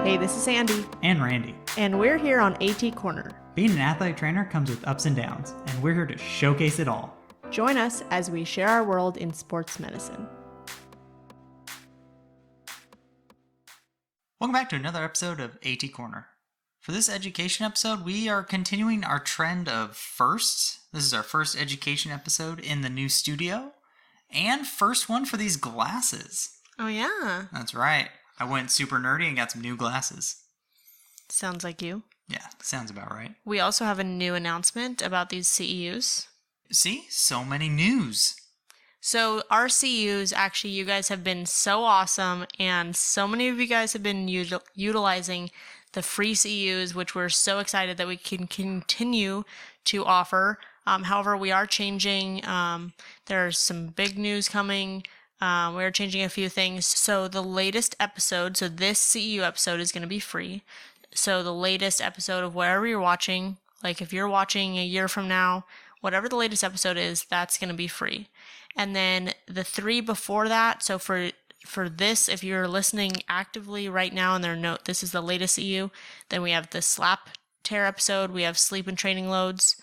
Hey, this is Andy. And Randy. And we're here on AT Corner. Being an athletic trainer comes with ups and downs, and we're here to showcase it all. Join us as we share our world in sports medicine. Welcome back to another episode of AT Corner. For this education episode, we are continuing our trend of firsts. This is our first education episode in the new studio, and first one for these glasses. Oh, yeah. That's right. I went super nerdy and got some new glasses. Sounds like you. Yeah, sounds about right. We also have a new announcement about these CEUs. See? So many news. So our CEUs, actually, you guys have been so awesome, and so many of you guys have been utilizing the free CEUs, which we're so excited that we can continue to offer. However, we are changing. There's some big news coming. We're changing a few things. So the latest episode, so this CEU episode is going to be free. So the latest episode of wherever you're watching, like if you're watching a year from now, whatever the latest episode is, that's going to be free. And then the 3 before that, so for this, if you're listening actively right now and this is the latest CEU, then we have the slap tear episode, we have sleep and training loads.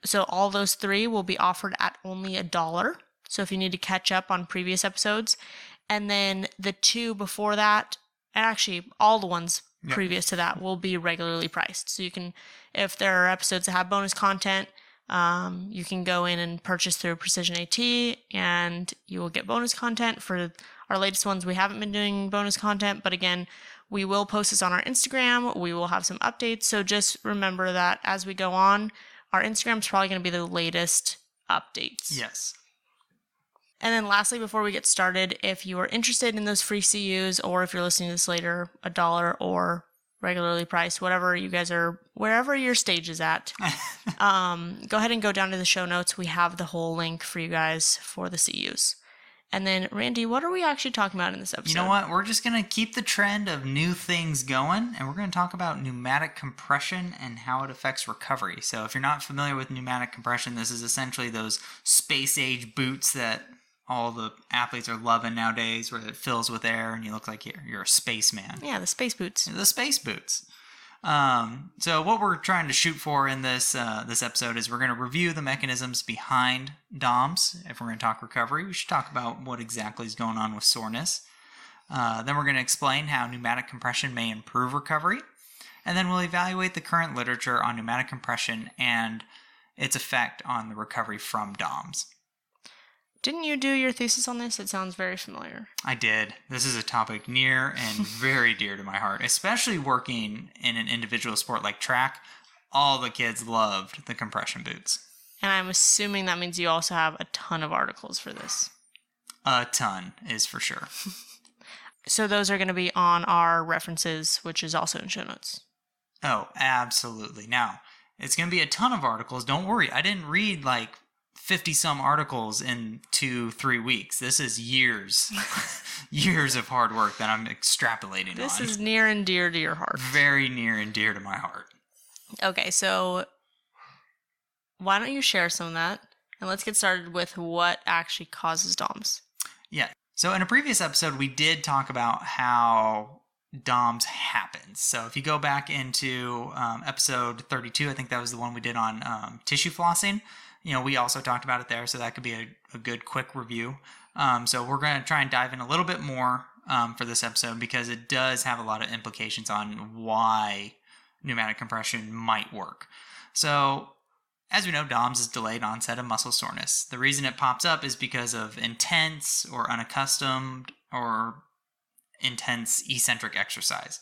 So all those 3 will be offered at only $1. So if you need to catch up on previous episodes. And then the 2 before that, and actually all the ones previous to that will be regularly priced. So you can, if there are episodes that have bonus content, you can go in and purchase through Precision AT and you will get bonus content. For our latest ones, we haven't been doing bonus content, but again, we will post this on our Instagram. We will have some updates. So just remember that as we go on, our Instagram is probably going to be the latest updates. Yes. And then lastly, before we get started, if you are interested in those free CUs, or if you're listening to this later, $1 or regularly priced, whatever you guys are, wherever your stage is at, go ahead and go down to the show notes. We have the whole link for you guys for the CUs. And then, Randy, what are we actually talking about in this episode? You know what? We're just going to keep the trend of new things going, and we're going to talk about pneumatic compression and how it affects recovery. So if you're not familiar with pneumatic compression, this is essentially those space-age boots that all the athletes are loving nowadays, where it fills with air and you look like you're a spaceman. Yeah, the space boots. The space boots. So what we're trying to shoot for in this episode is we're going to review the mechanisms behind DOMS. If we're going to talk recovery, we should talk about what exactly is going on with soreness. Then we're going to explain how pneumatic compression may improve recovery. And then we'll evaluate the current literature on pneumatic compression and its effect on the recovery from DOMS. Didn't you do your thesis on this? It sounds very familiar. I did. This is a topic near and very dear to my heart, especially working in an individual sport like track. All the kids loved the compression boots. And I'm assuming that means you also have a ton of articles for this. A ton is for sure. So those are going to be on our references, which is also in show notes. Oh, absolutely. Now, it's going to be a ton of articles. Don't worry. I didn't read 50-some articles in 2-3 weeks. This is years of hard work that I'm extrapolating on. This is near and dear to your heart. Very near and dear to my heart. Okay, so why don't you share some of that, and let's get started with what actually causes DOMS. Yeah. So in a previous episode, we did talk about how DOMS happens. So if you go back into episode 32, I think that was the one we did on tissue flossing. We also talked about it there, so that could be a good quick review. So we're going to try and dive in a little bit more for this episode because it does have a lot of implications on why pneumatic compression might work. So as we know, DOMS is delayed onset of muscle soreness. The reason it pops up is because of intense or unaccustomed or intense eccentric exercise,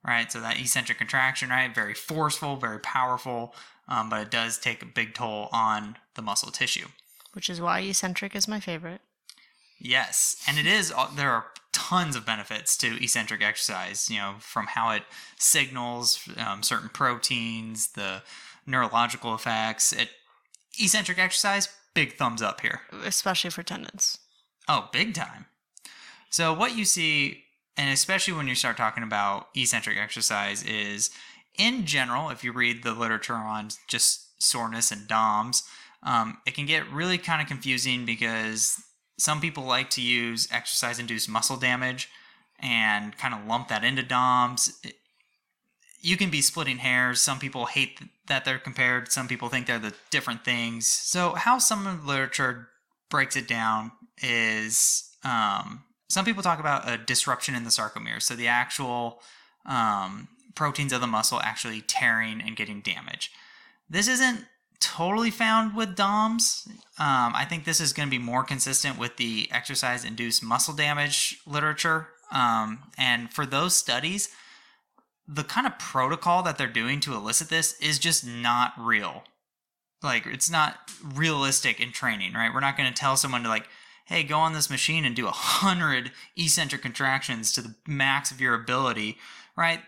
right? So that eccentric contraction, right? Very forceful, very powerful. But it does take a big toll on the muscle tissue. Which is why eccentric is my favorite. Yes, and there are tons of benefits to eccentric exercise, from how it signals certain proteins, the neurological effects. Eccentric exercise, big thumbs up here. Especially for tendons. Oh, big time. So what you see, and especially when you start talking about eccentric exercise, is in general, if you read the literature on just soreness and DOMS, it can get really kind of confusing because some people like to use exercise-induced muscle damage and kind of lump that into DOMS. You can be splitting hairs. Some people hate that they're compared. Some people think they're the different things. So how some of the literature breaks it down is some people talk about a disruption in the sarcomere. So the actual proteins of the muscle actually tearing and getting damaged. This isn't totally found with DOMS. I think this is going to be more consistent with the exercise-induced muscle damage literature. And for those studies, the kind of protocol that they're doing to elicit this is just not real. Like, it's not realistic in training, right? We're not going to tell someone to, like, hey, go on this machine and do 100 eccentric contractions to the max of your ability, right?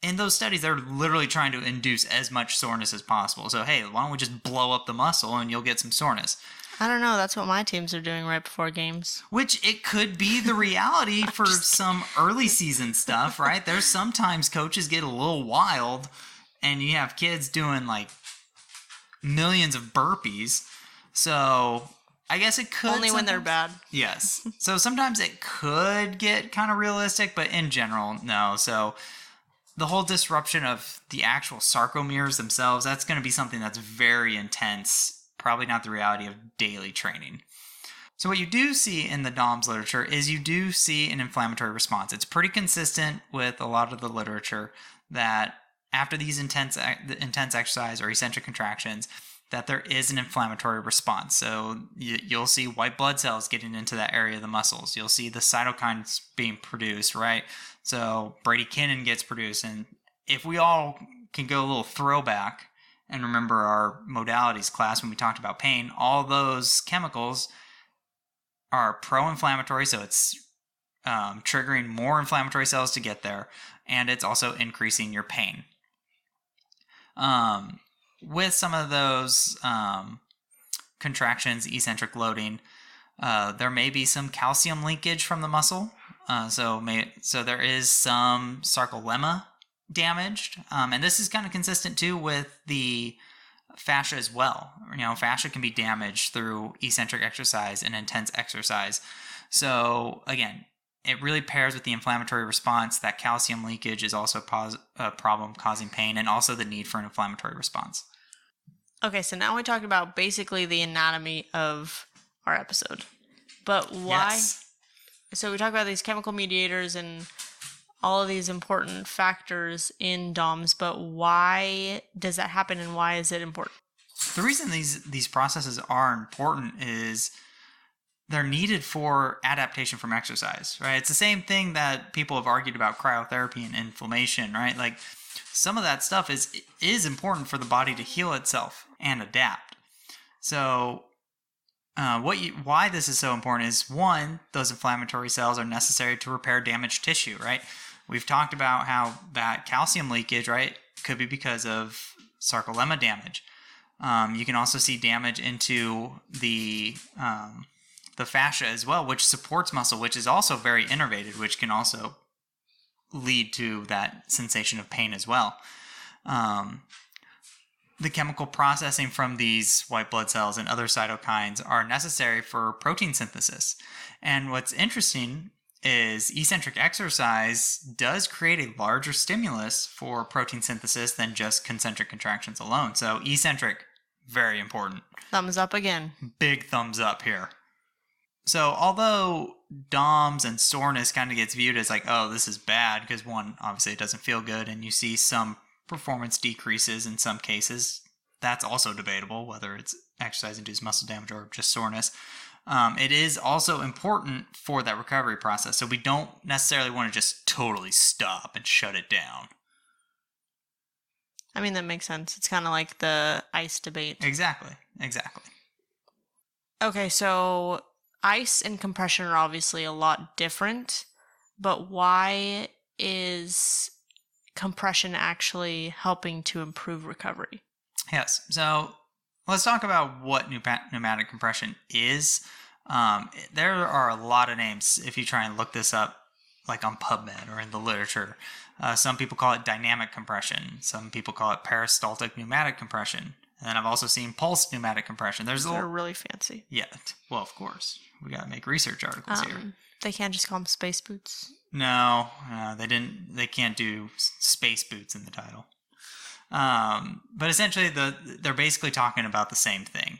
In those studies, they're literally trying to induce as much soreness as possible. So, hey, why don't we just blow up the muscle and you'll get some soreness? I don't know. That's what my teams are doing right before games. Which it could be the reality for some early season stuff, right? There's sometimes coaches get a little wild and you have kids doing like millions of burpees. So I guess it could. Only when they're bad. Yes. So sometimes it could get kind of realistic, but in general, no. So the whole disruption of the actual sarcomeres themselves, that's going to be something that's very intense. Probably not the reality of daily training. So what you do see in the DOMS literature is you do see an inflammatory response. It's pretty consistent with a lot of the literature that after these intense exercise or eccentric contractions, that there is an inflammatory response. So you'll see white blood cells getting into that area of the muscles. You'll see the cytokines being produced, right? So bradykinin gets produced. And if we all can go a little throwback and remember our modalities class when we talked about pain, all those chemicals are pro-inflammatory, so it's triggering more inflammatory cells to get there, and it's also increasing your pain. With some of those contractions, eccentric loading, there may be some calcium leakage from the muscle, so there is some sarcolemma damaged, and this is kind of consistent too with the fascia as well. You know, fascia can be damaged through eccentric exercise and intense exercise. So again, it really pairs with the inflammatory response. That calcium leakage is also a problem causing pain, and also the need for an inflammatory response. Okay, so now we talked about basically the anatomy of our episode. But why? Yes. So we talked about these chemical mediators and all of these important factors in DOMS, but why does that happen and why is it important? The reason these processes are important is they're needed for adaptation from exercise, right? It's the same thing that people have argued about cryotherapy and inflammation, right? Like, some of that stuff is important for the body to heal itself and adapt. So why this is so important is, one, those inflammatory cells are necessary to repair damaged tissue, right? We've talked about how that calcium leakage, right, could be because of sarcolemma damage. You can also see damage into the fascia as well, which supports muscle, which is also very innervated, which can also lead to that sensation of pain as well. The chemical processing from these white blood cells and other cytokines are necessary for protein synthesis. And what's interesting is eccentric exercise does create a larger stimulus for protein synthesis than just concentric contractions alone. So eccentric, very important. Thumbs up again. Big thumbs up here. So although DOMS and soreness kind of gets viewed as like, oh, this is bad, because one, obviously it doesn't feel good, and you see some performance decreases in some cases. That's also debatable, whether it's exercise-induced muscle damage or just soreness. It is also important for that recovery process. So we don't necessarily want to just totally stop and shut it down. I mean, that makes sense. It's kind of like the ice debate. Exactly. Okay, so ice and compression are obviously a lot different, but why is compression actually helping to improve recovery? Yes. So let's talk about what pneumatic compression is. There are a lot of names if you try and look this up, like on PubMed or in the literature. Some people call it dynamic compression. Some people call it peristaltic pneumatic compression. And then I've also seen pulsed pneumatic compression. They're really fancy. Yeah. Well, of course. We got to make research articles here. They can't just call them space boots. No, they didn't. They can't do space boots in the title. But essentially, they're basically talking about the same thing.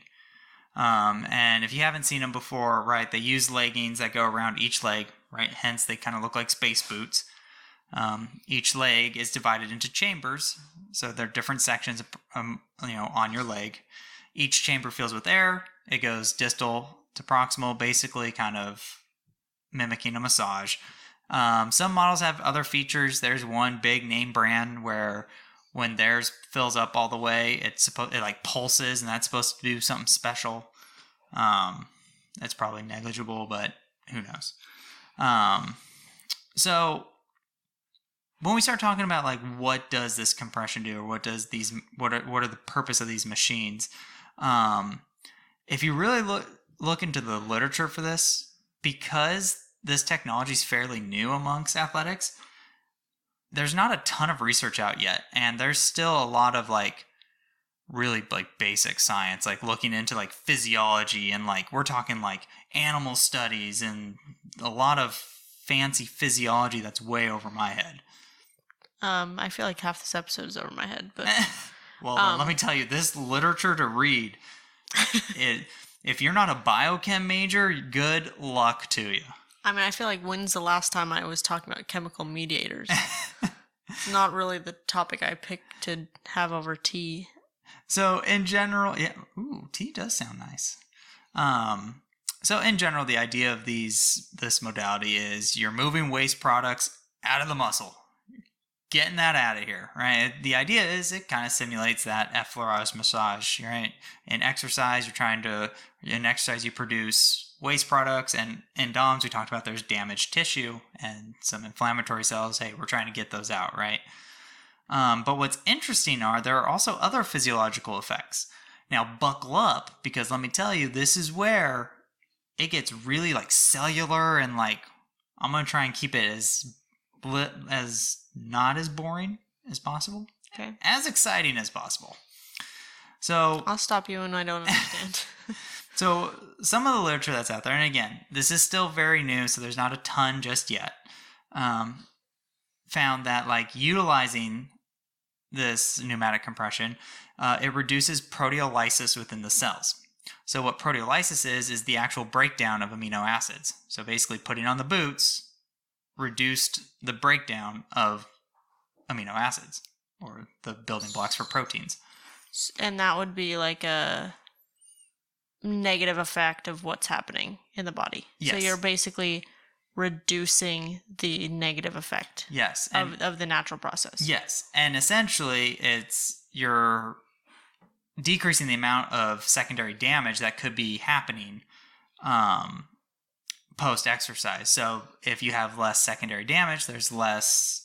And if you haven't seen them before, right, they use leggings that go around each leg, right? Hence, they kind of look like space boots. Each leg is divided into chambers, so they're different sections, on your leg. Each chamber fills with air. It goes distal to proximal, basically kind of mimicking a massage. Some models have other features. There's one big name brand where when theirs fills up all the way, it like pulses, and that's supposed to do something special. That's probably negligible, but who knows? So when we start talking about like what does this compression do, or what are the purpose of these machines? If you really look into the literature for this, because this technology is fairly new amongst athletics, there's not a ton of research out yet, and there's still a lot of like really like basic science, like looking into like physiology, and like we're talking like animal studies and a lot of fancy physiology that's way over my head. I feel like half this episode is over my head, but well, then let me tell you, this literature to read, if you're not a biochem major, good luck to you. I mean, I feel like when's the last time I was talking about chemical mediators? It's not really the topic I picked to have over tea. So in general, yeah, tea does sound nice. So in general, the idea of this modality is you're moving waste products out of the muscle, getting that out of here, right? The idea is it kind of simulates that effleurage massage, right? In exercise, you produce waste products, and in DOMS, we talked about there's damaged tissue and some inflammatory cells. Hey, we're trying to get those out, right? But what's interesting there are also other physiological effects. Now, buckle up, because let me tell you, this is where it gets really like cellular, and like I'm going to try and keep it as not as boring as possible. Okay. As exciting as possible. So I'll stop you when I don't understand. So some of the literature that's out there, and again, this is still very new, so there's not a ton just yet, found that like utilizing this pneumatic compression, it reduces proteolysis within the cells. So what proteolysis is the actual breakdown of amino acids. So basically putting on the boots reduced the breakdown of amino acids, or the building blocks for proteins. And that would be like a negative effect of what's happening in the body. Yes. So you're basically reducing the negative effect. Yes. Of the natural process. Yes. And essentially you're decreasing the amount of secondary damage that could be happening post-exercise. So if you have less secondary damage, there's less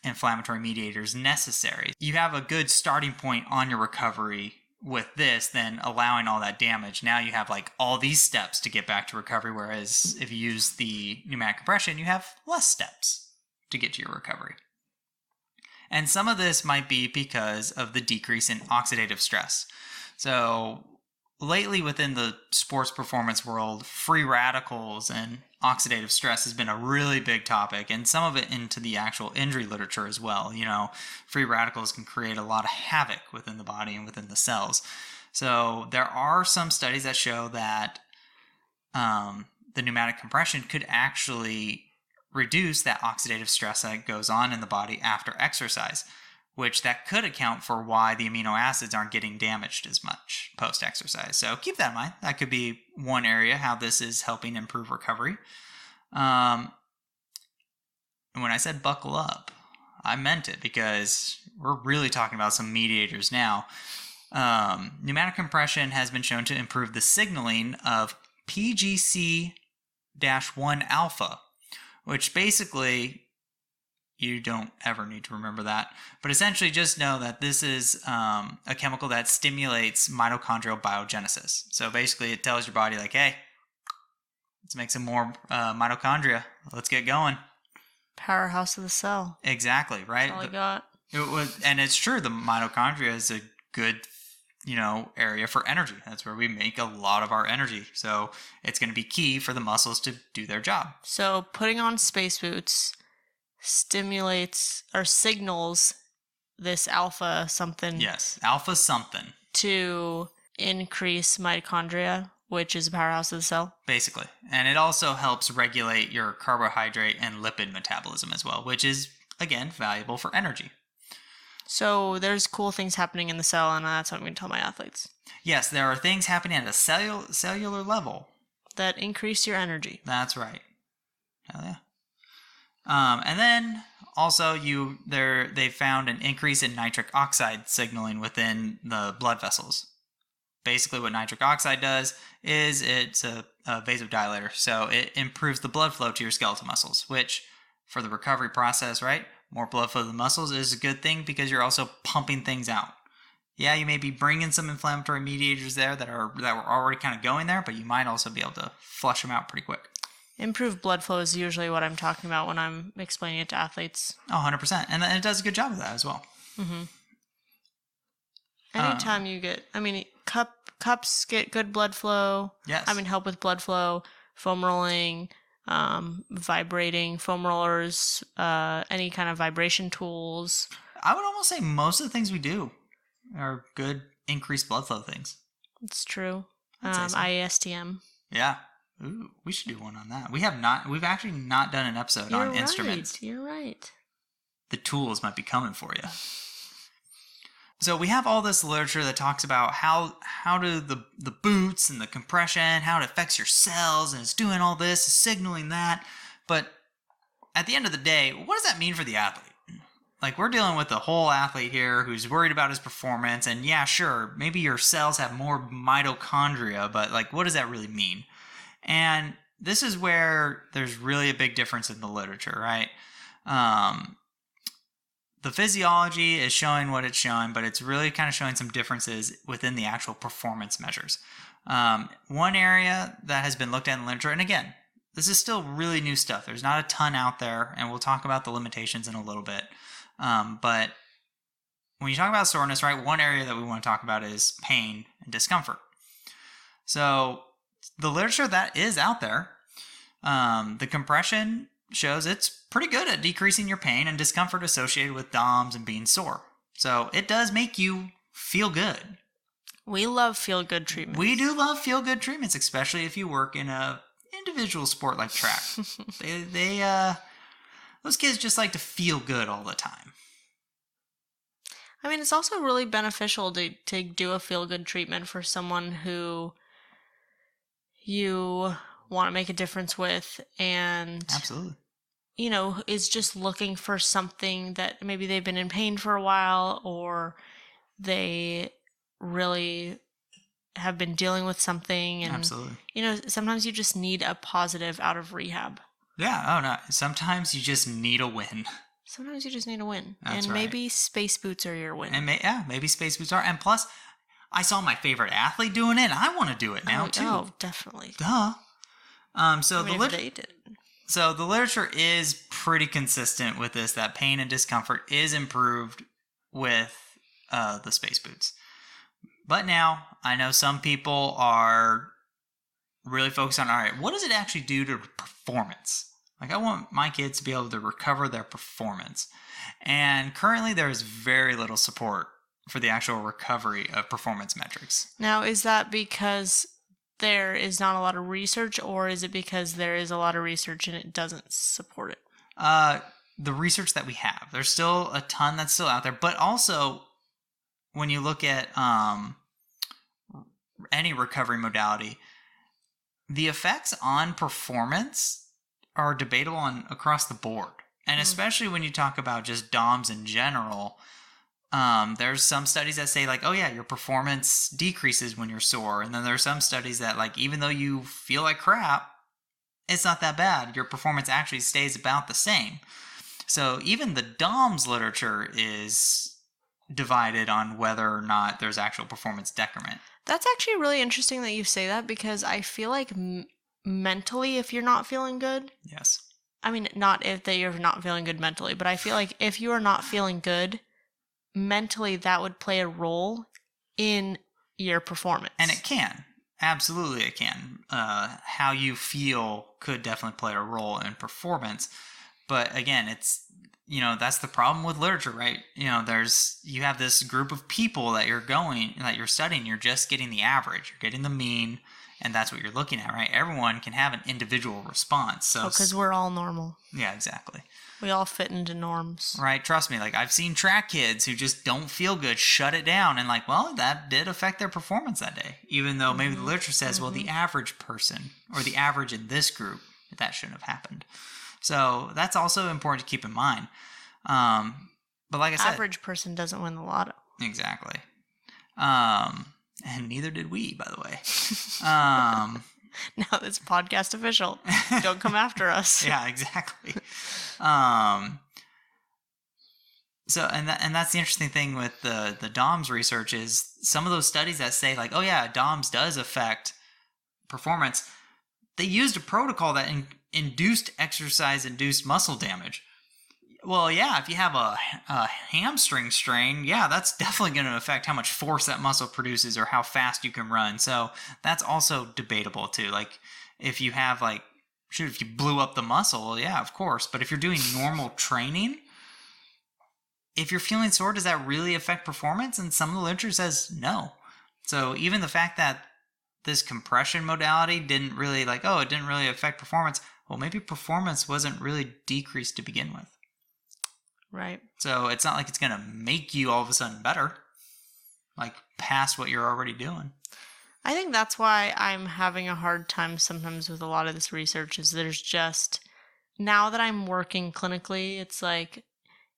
inflammatory mediators necessary. You have a good starting point on your recovery with this, then allowing all that damage. Now you have like all these steps to get back to recovery, whereas if you use the pneumatic compression, you have less steps to get to your recovery. And some of this might be because of the decrease in oxidative stress. So lately within the sports performance world, free radicals and oxidative stress has been a really big topic, and some of it into the actual injury literature as well. Free radicals can create a lot of havoc within the body and within the cells. So there are some studies that show that the pneumatic compression could actually reduce that oxidative stress that goes on in the body after exercise, which that could account for why the amino acids aren't getting damaged as much post-exercise. So keep that in mind. That could be one area how this is helping improve recovery. And when I said buckle up, I meant it, because we're really talking about some mediators now. Pneumatic compression has been shown to improve the signaling of PGC-1 alpha, which basically, you don't ever need to remember that. But essentially just know that this is a chemical that stimulates mitochondrial biogenesis. So basically it tells your body like, hey, let's make some more mitochondria. Let's get going. Powerhouse of the cell. Exactly, right? That's all I got. And it's true, the mitochondria is a good area for energy. That's where we make a lot of our energy. So it's going to be key for the muscles to do their job. So putting on space boots stimulates or signals this alpha something. Yes, alpha something. To increase mitochondria, which is the powerhouse of the cell. Basically. And it also helps regulate your carbohydrate and lipid metabolism as well, which is, again, valuable for energy. So there's cool things happening in the cell, and that's what I'm going to tell my athletes. Yes, there are things happening at a cellular level that increase your energy. That's right. Hell yeah. And then also they found an increase in nitric oxide signaling within the blood vessels. Basically what nitric oxide does is it's a vasodilator. So it improves the blood flow to your skeletal muscles, which for the recovery process, right? More blood flow to the muscles is a good thing because you're also pumping things out. Yeah, you may be bringing some inflammatory mediators there that were already kind of going there, but you might also be able to flush them out pretty quick. Improved blood flow is usually what I'm talking about when I'm explaining it to athletes. Oh, 100%. And it does a good job of that as well. Mm-hmm. Anytime you get, cups get good blood flow. Yes. Help with blood flow, foam rolling, vibrating foam rollers, any kind of vibration tools. I would almost say most of the things we do are good increased blood flow things. It's true. So. IASTM. Yeah. Ooh, we should do one on that. We've actually not done an episode on instruments. You're right. The tools might be coming for you. So we have all this literature that talks about how do the boots and the compression, how it affects your cells, and it's doing all this, signaling that. But at the end of the day, what does that mean for the athlete? Like, we're dealing with a whole athlete here who's worried about his performance. And yeah, sure, maybe your cells have more mitochondria, but like, what does that really mean? And this is where there's really a big difference in the literature, right? The physiology is showing what it's showing, but it's really kind of showing some differences within the actual performance measures. One area that has been looked at in the literature, and again, this is still really new stuff. There's not a ton out there, and we'll talk about the limitations in a little bit. But when you talk about soreness, right, one area that we want to talk about is pain and discomfort. So the literature that is out there, the compression shows it's pretty good at decreasing your pain and discomfort associated with DOMS and being sore. So it does make you feel good. We love feel-good treatments. We do love feel-good treatments, especially if you work in a individual sport like track. Those kids just like to feel good all the time. It's also really beneficial to do a feel-good treatment for someone who you want to make a difference with and absolutely, is just looking for something that maybe they've been in pain for a while, or they really have been dealing with something, and absolutely, sometimes you just need a positive out of rehab. Yeah. Oh no, sometimes you just need a win. Sometimes you just need a win. That's and right. Maybe space boots are your win. And maybe space boots are. And plus, I saw my favorite athlete doing it, and I want to do it now too. Oh, definitely. Duh. So the literature is pretty consistent with this, that pain and discomfort is improved with the space boots. But now, I know some people are really focused on, all right, what does it actually do to performance? Like, I want my kids to be able to recover their performance. And currently, there is very little support for the actual recovery of performance metrics. Now, is that because there is not a lot of research, or is it because there is a lot of research and it doesn't support it? The research that we have, there's still a ton that's still out there, but also when you look at any recovery modality, the effects on performance are debatable across the board. And especially when you talk about just DOMS in general, there's some studies that say like, oh yeah, your performance decreases when you're sore. And then there's some studies that like, even though you feel like crap, it's not that bad. Your performance actually stays about the same. So even the DOMS literature is divided on whether or not there's actual performance decrement. That's actually really interesting that you say that, because I feel like mentally, if you're not feeling good. Yes. Not if that you're not feeling good mentally, but I feel like if you are not feeling good mentally, that would play a role in your performance. And it can. Absolutely, it can. How you feel could definitely play a role in performance. But again, it's, that's the problem with literature, right? You have this group of people that you're studying. You're just getting the average. You're getting the mean. And that's what you're looking at, right? Everyone can have an individual response. So, because we're all normal. Yeah, exactly. We all fit into norms. Right, trust me. Like, I've seen track kids who just don't feel good, shut it down, and well, that did affect their performance that day. Even though maybe the literature says, well, the average person, or the average in this group, that shouldn't have happened. So that's also important to keep in mind. But like I said... Average person doesn't win the lotto. Exactly. And neither did we, by the way. Now it's podcast official. Don't come after us. Yeah, exactly. So, and that's the interesting thing with the DOMS research is some of those studies that say oh yeah, DOMS does affect performance. They used a protocol that induced exercise-induced muscle damage. Well, yeah, if you have a hamstring strain, yeah, that's definitely going to affect how much force that muscle produces or how fast you can run. So that's also debatable too. If you have if you blew up the muscle, well, yeah, of course. But if you're doing normal training, if you're feeling sore, does that really affect performance? And some of the literature says no. So even the fact that this compression modality didn't really it didn't really affect performance, well, maybe performance wasn't really decreased to begin with. Right. So it's not like it's going to make you all of a sudden better, past what you're already doing. I think that's why I'm having a hard time sometimes with a lot of this research is there's just, now that I'm working clinically,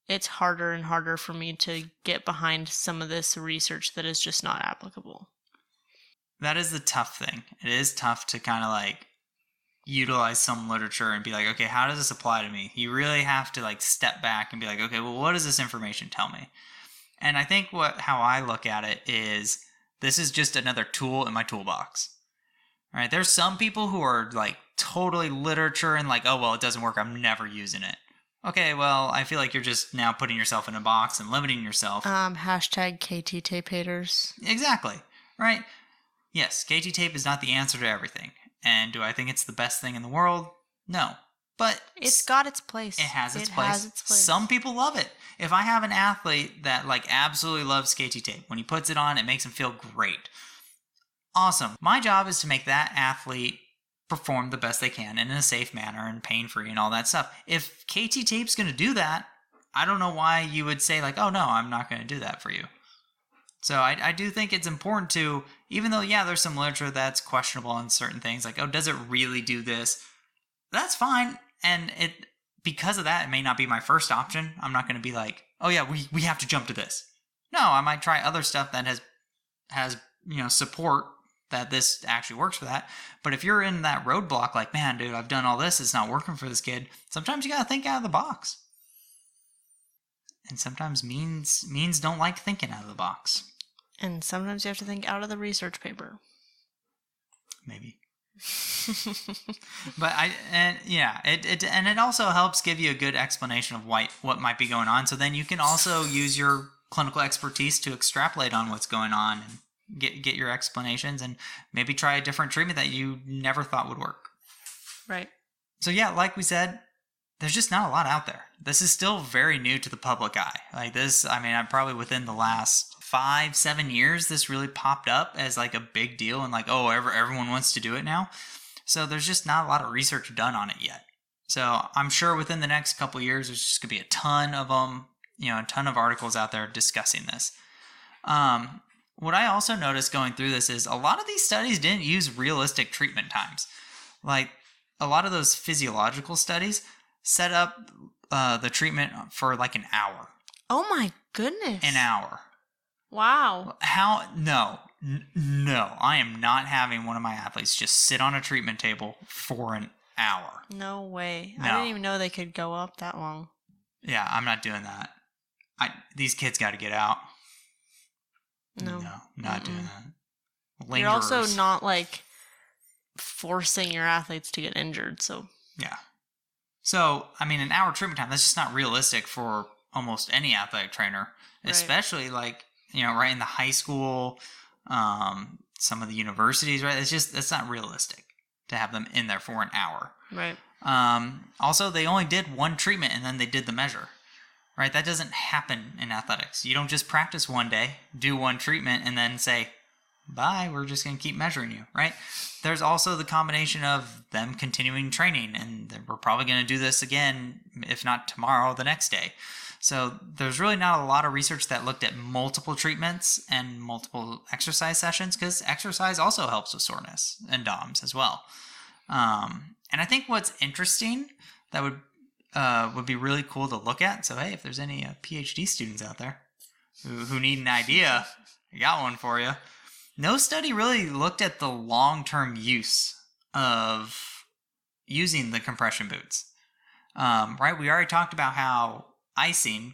it's harder and harder for me to get behind some of this research that is just not applicable. That is the tough thing. It is tough to kind of utilize some literature and be okay, how does this apply to me? You really have to step back and be okay, well, what does this information tell me? And I think how I look at it is this is just another tool in my toolbox. All right, there's some people who are totally literature and oh, well, it doesn't work, I'm never using it. Okay, well, I feel you're just now putting yourself in a box and limiting yourself. Hashtag KT tape haters. Exactly, right? Yes, KT tape is not the answer to everything. And do I think it's the best thing in the world? No. But it's got its place. It has its place. Some people love it. If I have an athlete that absolutely loves KT tape, when he puts it on, it makes him feel great. Awesome. My job is to make that athlete perform the best they can in a safe manner and pain-free and all that stuff. If KT tape's going to do that, I don't know why you would say oh no, I'm not going to do that for you. So I do think it's important to, even though, yeah, there's some literature that's questionable on certain things, oh, does it really do this? That's fine. And because of that, it may not be my first option. I'm not going to be oh yeah, we have to jump to this. No, I might try other stuff that has support that this actually works for that. But if you're in that roadblock, man, dude, I've done all this, it's not working for this kid. Sometimes you got to think out of the box. And sometimes means don't like thinking out of the box. And sometimes you have to think out of the research paper. Maybe. But it also helps give you a good explanation of what might be going on. So then you can also use your clinical expertise to extrapolate on what's going on and get your explanations and maybe try a different treatment that you never thought would work. Right. So yeah, like we said, there's just not a lot out there. This is still very new to the public eye. I'm probably within the last 5-7 years, this really popped up as a big deal and oh, everyone wants to do it now. So there's just not a lot of research done on it yet. So I'm sure within the next couple of years, there's just going to be a ton of them, a ton of articles out there discussing this. What I also noticed going through this is a lot of these studies didn't use realistic treatment times. A lot of those physiological studies set up the treatment for an hour. Oh my goodness. An hour. Wow. How? No. No. I am not having one of my athletes just sit on a treatment table for an hour. No way. No. I didn't even know they could go up that long. Yeah, I'm not doing that. These kids got to get out. No. No, not doing that. You're also not forcing your athletes to get injured, so. Yeah. So, an hour treatment time, that's just not realistic for almost any athletic trainer, especially right in the high school, Some of the universities, right? It's not realistic to have them in there for an hour. Right. Also, they only did one treatment and then they did the measure, right? That doesn't happen in athletics. You don't just practice one day, do one treatment, and then say, bye, we're just going to keep measuring you, right? There's also the combination of them continuing training, and we're probably going to do this again, if not tomorrow, the next day. So there's really not a lot of research that looked at multiple treatments and multiple exercise sessions, because exercise also helps with soreness and DOMS as well. And I think what's interesting that would be really cool to look at. So hey, if there's any PhD students out there who need an idea, I got one for you. No study really looked at the long-term use of using the compression boots. Right? We already talked about how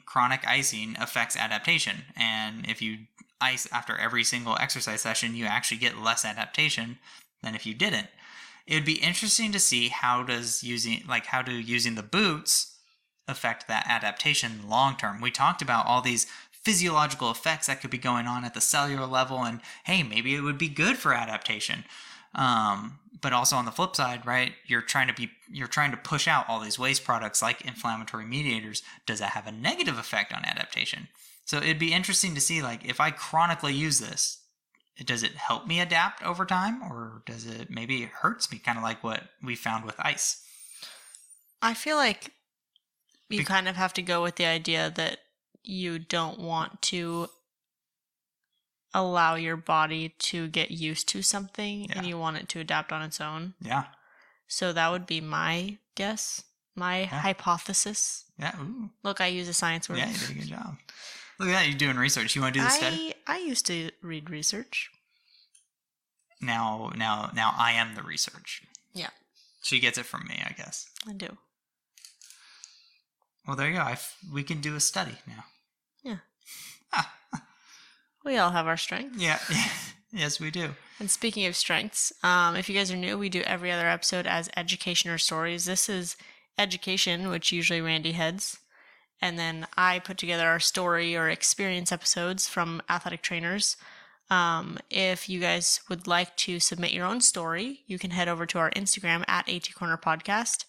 chronic icing affects adaptation. And if you ice after every single exercise session, you actually get less adaptation than if you didn't. It would be interesting to see how do using the boots affect that adaptation long term. We talked about all these physiological effects that could be going on at the cellular level, and hey, maybe it would be good for adaptation. But also on the flip side, right, you're trying to push out all these waste products like inflammatory mediators. Does that have a negative effect on adaptation? So it'd be interesting to see, like, if I chronically use this, does it help me adapt over time, or does it maybe it hurts me, kind of like what we found with ice? I feel like you kind of have to go with the idea that you don't want to allow your body to get used to something, and you want it to adapt on its own. Yeah. So that would be my guess, my hypothesis. Yeah. Ooh. Look, I use a science word. Yeah, you did a good job. Look at that, you're doing research. You want to do the study? I used to read research. Now I am the research. Yeah. She gets it from me, I guess. I do. Well, there you go. We can do a study now. Yeah. We all have our strengths. Yeah. Yes, we do. And speaking of strengths, if you guys are new, we do every other episode as education or stories. This is education, which usually Randy heads. And then I put together our story or experience episodes from athletic trainers. If you guys would like to submit your own story, you can head over to our Instagram at AT Corner Podcast.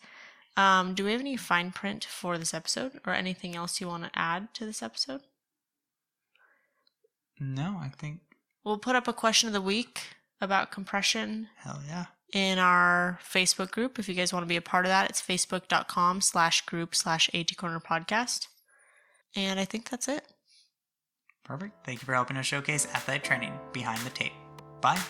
Do we have any fine print for this episode or anything else you want to add to this episode? No, I think we'll put up a question of the week about compression. Hell yeah. In our Facebook group. If you guys want to be a part of that, it's facebook.com/group/AT Corner Podcast. And I think that's it. Perfect. Thank you for helping us showcase athletic training behind the tape. Bye.